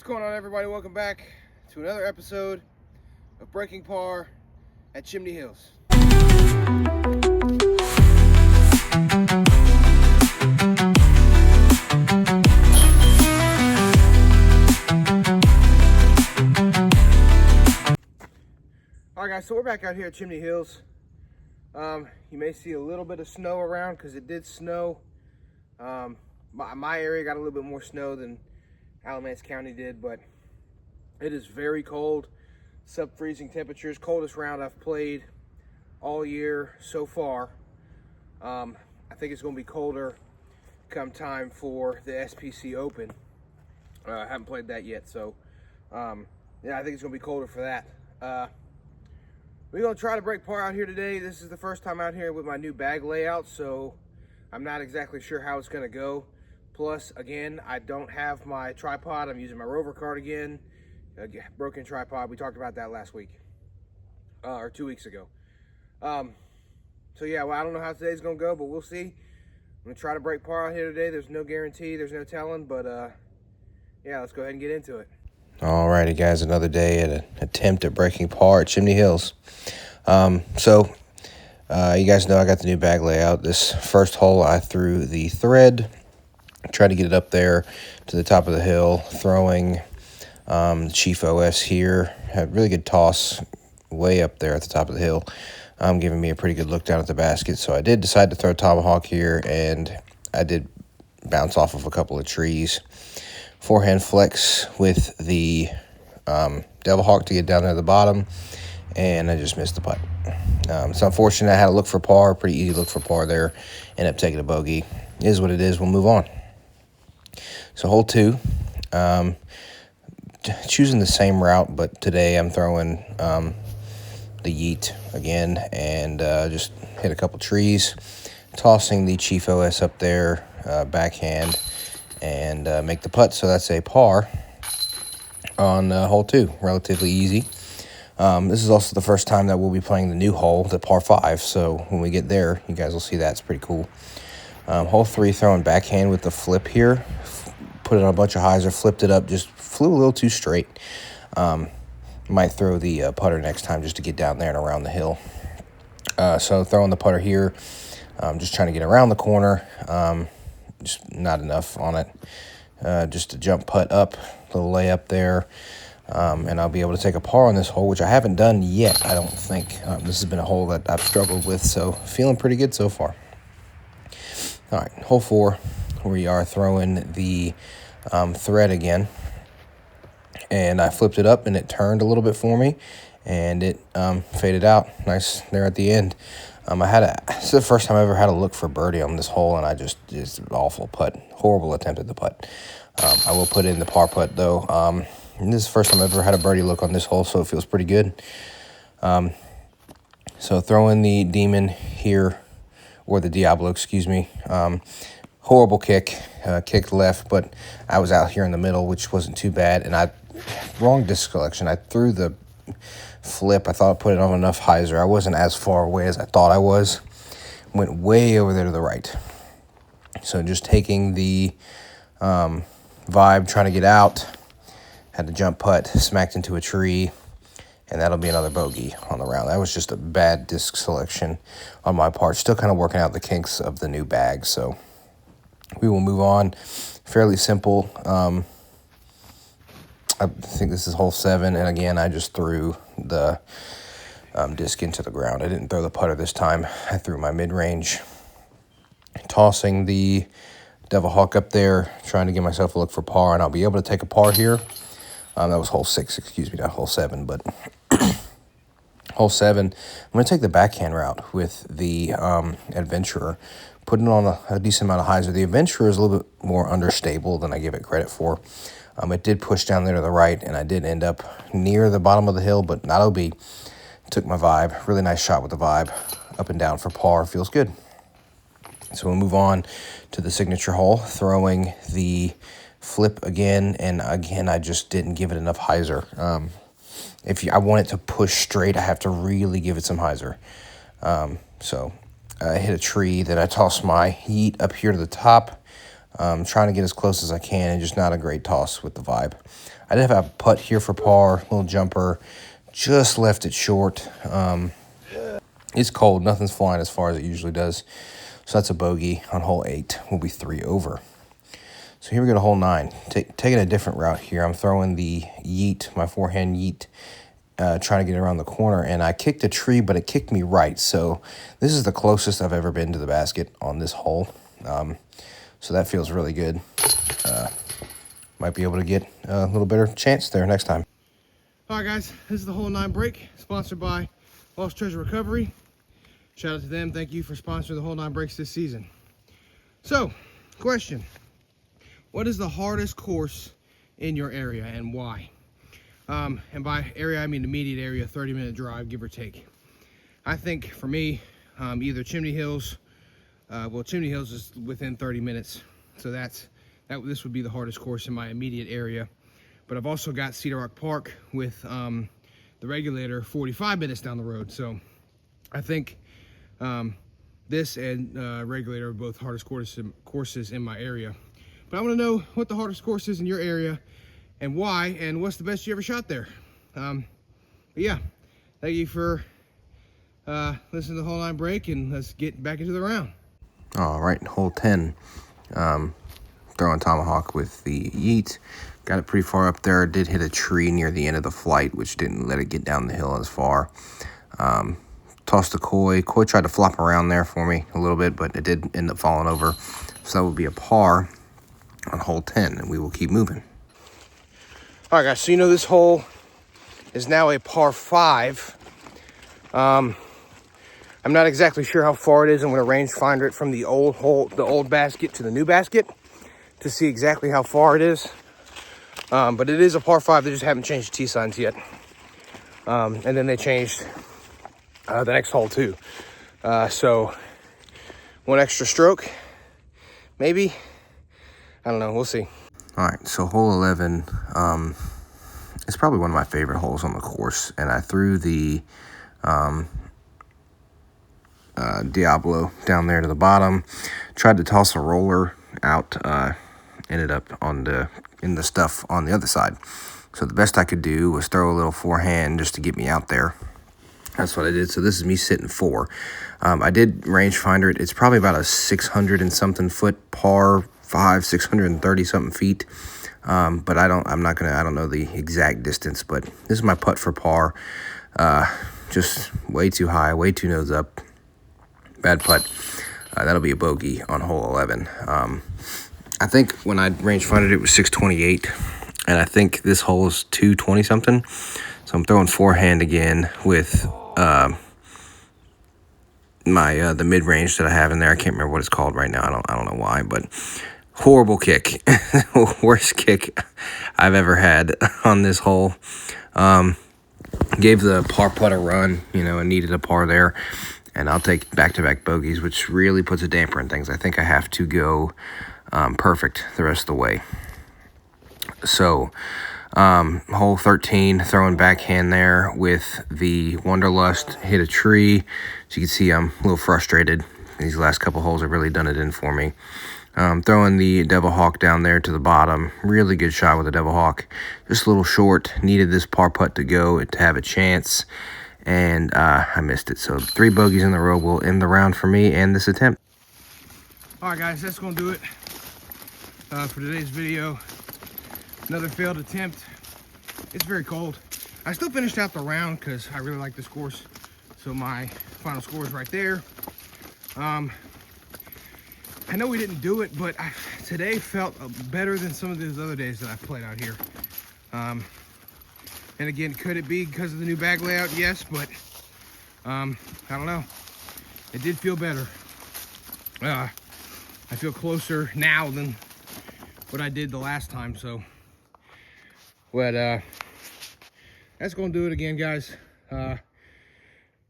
What's going on, everybody? Welcome back to another episode of Breaking Par at Chimney Hills. Alright guys, so we're back out here at Chimney Hills. You may see a little bit of snow around because it did snow. My area got a little bit more snow than Alamance County did, but it is very cold. Sub-freezing temperatures, coldest round I've played all year so far. I think it's going to be colder come time for the SPC Open. I haven't played that yet, so yeah, I think it's going to be colder for that. We're going to try to break par out here today. This is the first time out here with my new bag layout, so I'm not exactly sure how it's going to go. Plus, again, I don't have my tripod. I'm using my Rover card again. Broken tripod. We talked about that last week. Or 2 weeks ago. So yeah, well, I don't know how today's going to go, but we'll see. I'm going to try to break par out here today. There's no guarantee. There's no telling. But, yeah, let's go ahead and get into it. Alrighty, guys. Another day at an attempt at breaking par at Chimney Hills. You guys know I got the new bag layout. This first hole, I threw the thread. Tried to get it up there to the top of the hill, throwing the Chief OS here. Had really good toss way up there at the top of the hill, giving me a pretty good look down at the basket. So I did decide to throw tomahawk here, and I did bounce off of a couple of trees. Forehand flex with the Devil Hawk to get down there at the bottom, and I just missed the putt. It's unfortunate. I had to look for par, pretty easy look for par there. Ended up taking a bogey. It is what it is. We'll move on. So hole 2, choosing the same route, but today I'm throwing the yeet again, and just hit a couple trees, tossing the Chief OS up there, backhand, and make the putt. So that's a par on hole 2, relatively easy. This is also the first time that we'll be playing the new hole, the par 5, so when we get there, you guys will see that's pretty cool. Hole 3, throwing backhand with the flip here. Put it on a bunch of hyzer, flipped it up, just flew a little too straight. Might throw the putter next time just to get down there and around the hill. So throwing the putter here, just trying to get around the corner. Just not enough on it. Just a jump putt up, little layup there. And I'll be able to take a par on this hole, which I haven't done yet, I don't think. This has been a hole that I've struggled with, so feeling pretty good so far. All right, hole 4, we are throwing the thread again. And I flipped it up, and it turned a little bit for me, and it faded out nice there at the end. This is the first time I ever had to look for birdie on this hole, and I just an awful putt. Horrible attempt at the putt. I will put in the par putt, though. And this is the first time I've ever had a birdie look on this hole, so it feels pretty good. So throwing the Demon here, or the Diablo, excuse me. Horrible kick, kicked left, but I was out here in the middle, which wasn't too bad. And wrong disc selection. I threw the flip. I thought I put it on enough hyzer. I wasn't as far away as I thought I was. Went way over there to the right. So just taking the vibe, trying to get out. Had to jump putt, smacked into a tree, and that'll be another bogey on the round. That was just a bad disc selection on my part. Still kind of working out the kinks of the new bag, so we will move on. Fairly simple. I think this is hole 7, and again, I just threw the disc into the ground. I didn't throw the putter this time. I threw my mid-range. Tossing the Devil Hawk up there, trying to give myself a look for par, and I'll be able to take a par here. That was hole 6, excuse me, not hole 7, but hole 7, I'm going to take the backhand route with the Adventurer, putting on a decent amount of hyzer. The Adventurer is a little bit more understable than I give it credit for. It did push down there to the right, and I did end up near the bottom of the hill, but not OB. Took my vibe. Really nice shot with the vibe. Up and down for par. Feels good. So we'll move on to the signature hole, throwing the flip again, and again, I just didn't give it enough hyzer. I want it to push straight, I have to really give it some hyzer. So I hit a tree, then I tossed my yeet up here to the top, Trying to get as close as I can, and just not a great toss with the vibe. I did have a putt here for par, little jumper, just left it short. It's cold, nothing's flying as far as it usually does. So that's a bogey on hole 8. We'll be 3 over. So here we go to hole 9. Taking a different route here. I'm throwing the yeet, my forehand yeet, trying to get around the corner, and I kicked a tree, but it kicked me right. So this is the closest I've ever been to the basket on this hole. So that feels really good. Might be able to get a little better chance there next time. All right, guys, this is the hole 9 break, sponsored by Lost Treasure Recovery. Shout out to them. Thank you for sponsoring the hole 9 breaks this season. So, question. What is the hardest course in your area and why? And by area, I mean immediate area, 30-minute drive, give or take. I think for me, either Chimney Hills, well, Chimney Hills is within 30 minutes. So this would be the hardest course in my immediate area. But I've also got Cedar Rock Park with the Regulator 45 minutes down the road. So I think this and Regulator are both hardest courses in my area. But I want to know what the hardest course is in your area and why, and what's the best you ever shot there. But yeah, thank you for listening to the hole 9 break, and let's get back into the round. All right, hole 10. Throwing tomahawk with the yeet. Got it pretty far up there. Did hit a tree near the end of the flight, which didn't let it get down the hill as far. Tossed a koi. Koi tried to flop around there for me a little bit, but it did end up falling over. So that would be a par on hole 10, and we will keep moving. All right, guys, so you know this hole is now a par 5. I'm not exactly sure how far it is. I'm going to rangefinder it from the old hole, the old basket to the new basket to see exactly how far it is. But it is a par 5. They just haven't changed tee signs yet. And then they changed the next hole too. So one extra stroke, maybe. I don't know. We'll see. All right, so hole 11 is probably one of my favorite holes on the course, and I threw the Diablo down there to the bottom. Tried to toss a roller out. Ended up in the stuff on the other side. So the best I could do was throw a little forehand just to get me out there. That's what I did. So this is me sitting 4. I did rangefinder it. It's probably about a 600 and something foot par 5, 630 something feet. But I don't know the exact distance, but this is my putt for par. Just way too high, way too nose up. Bad putt. That'll be a bogey on hole 11. I think when I rangefindered it was 628, and I think this hole is 220 something. So I'm throwing forehand again with the mid range that I have in there. I can't remember what it's called right now. I don't know why, but horrible kick, worst kick I've ever had on this hole. Gave the par putt a run, and needed a par there. And I'll take back-to-back bogeys, which really puts a damper in things. I think I have to go perfect the rest of the way. So, hole 13, throwing backhand there with the Wanderlust, hit a tree. As you can see, I'm a little frustrated. These last couple holes have really done it in for me. Throwing the Devil Hawk down there to the bottom. Really good shot with the Devil Hawk. Just a little short. Needed this par putt to go to have a chance. And I missed it. So 3 bogeys in a row will end the round for me and this attempt. All right, guys, that's going to do it for today's video. Another failed attempt. It's very cold. I still finished out the round because I really like this course. So my final score is right there. I know we didn't do it, but today felt better than some of those other days that I've played out here. And again, could it be because of the new bag layout? Yes, but I don't know. It did feel better. I feel closer now than what I did the last time. So, but that's going to do it again, guys.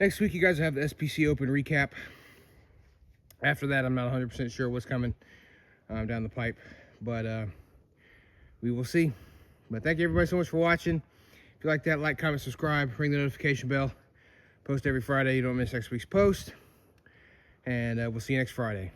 Next week, you guys have the SPC Open recap. After that, I'm not 100% sure what's coming down the pipe, but we will see. But thank you everybody so much for watching. If you like that, like, comment, subscribe, ring the notification bell. Post every Friday. You don't miss next week's post. And we'll see you next Friday.